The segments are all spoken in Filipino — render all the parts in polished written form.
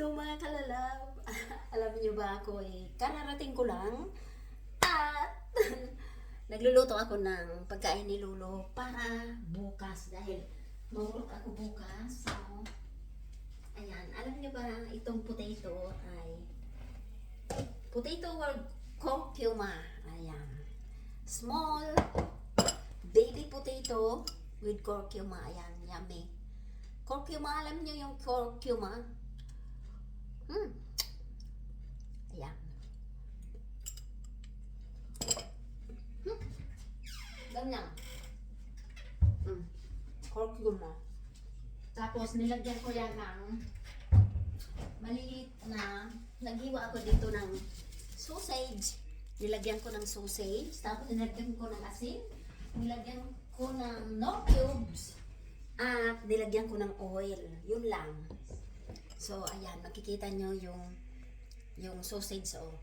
Hello mga kalalab! Alam niyo ba ako kararating ko lang at nagluluto ako ng pagkain ni Lolo para bukas dahil mahulog ako bukas. So, ayan. Alam niyo ba itong potato ay potato or curcuma. Ayan. Small baby potato with curcuma. Ayan. Yummy. Curcuma, alam niyo yung curcuma? Ayan. Ganyan. Curcuma. Tapos nilagyan ko yan ng maliit na, naghiwa ako dito ng sausage. Nilagyan ko ng sausage. Tapos nilagyan ko ng asin. Nilagyan ko ng no cubes. At nilagyan ko ng oil. Yun lang. So, ayan. Makikita nyo yung sausage. Oh.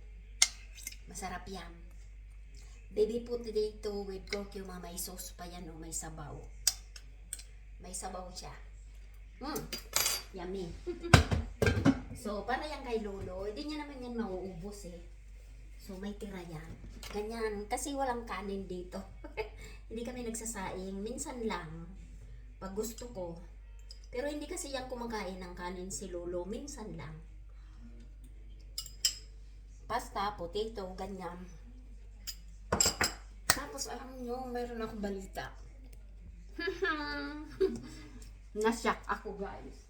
Masarap yan. Baby potato with curcuma. May sauce pa yan. Oh. May sabaw. May sabaw siya. Yummy. So, para yan kay Lolo. Hindi niya naman yan mauubos eh. So, may tira yan. Ganyan. Kasi walang kanin dito. Hindi kami nagsasaing. Minsan lang. Pag gusto ko. Pero hindi kasi yan kumakain ng kanin si Lolo. Minsan lang. Pasta, potato, ganyan. Tapos alam nyo, mayroon akong balita. Nashock ako guys.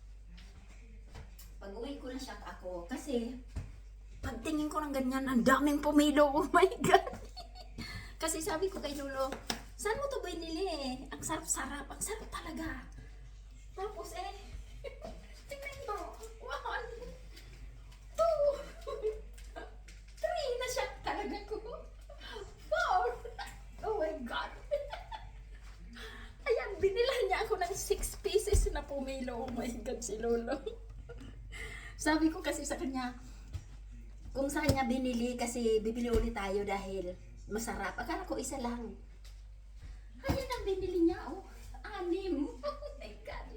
Pag uwi ko nashock ako. Kasi pagtingin ko ng ganyan, ang daming pumilo. Oh my God. Kasi sabi ko kay Lolo, saan mo to binili? Ang sarap-sarap. Ang sarap talaga. Tapos tingnan mo. 1, 2, 3. Na-shock talaga ko. 4. Oh my God. Ayan, binilan niya ako ng 6 pieces na pumilo. Oh my God, si Lolo. Sabi ko kasi sa kanya, kung saan niya binili, kasi bibili ulit tayo dahil masarap. Akala ko isa lang. Ayan ang binili niya, oh. 6. Oh my God.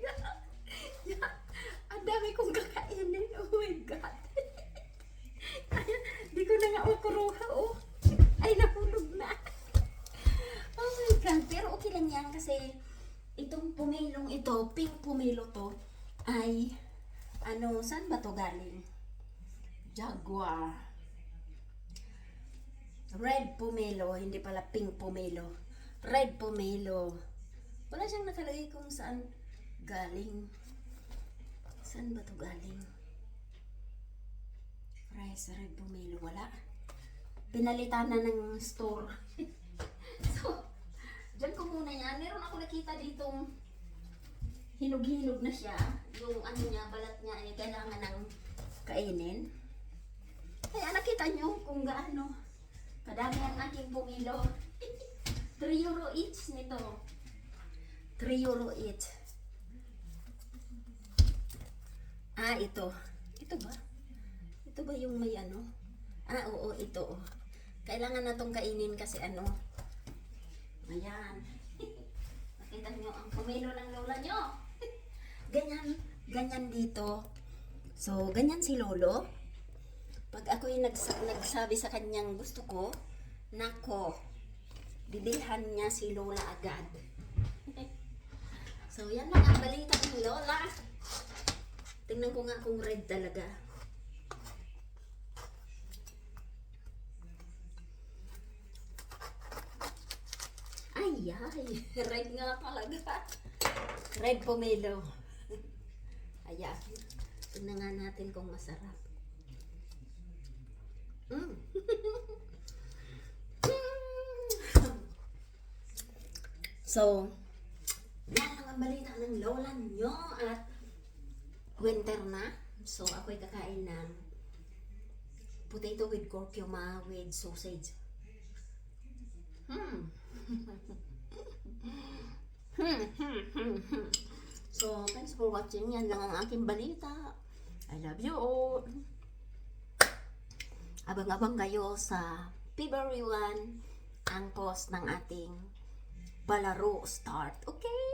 Ang dami kong kakainin. Oh my God. Ayan, di ko na nga makuruha, oh. Ay, nahulog na. Oh my God. Pero okay lang yan kasi itong pumilong ito, pink pumilo to, ay, saan ba to galing? Jaguar. Red pomelo, hindi pala pink pomelo. Red pomelo. Wala siyang nakalagay kung saan galing. Saan ba to galing? Rice, red pomelo. Wala. Pinalitan na ng store. So, dyan ko muna yan. Meron ako nakita ditong hinog-hinog na siya. Yung niya, balat niya ay kailangan ng kainin. Kaya nakita nyo kung gaano kadami ang aking pumilo. 3 euro each nito. 3 euro each. Ito. Ito ba? Ito ba yung may oo, ito. Kailangan na tong kainin kasi Ayan. Nakita nyo ang pumilo ng lola nyo. Ganyan dito. So, ganyan si Lolo. Pag ako'y nagsabi sa kanyang gusto ko, nako, bibilhan niya si Lola agad. So, yan lang ang balita ng Lola. Tingnan ko nga kung red talaga. Ay, red nga talaga. Red pomelo. Ayan. Tingnan nga natin kung masarap. So, yan lang ang balita ng lola nyo at winter na. So, ako'y kakain ng potato with curcuma with sausage. So, thanks for watching. Yan lang ang aking balita. I love you all. Abang-abang kayo sa February 1 ang post ng ating palaro start. Okay?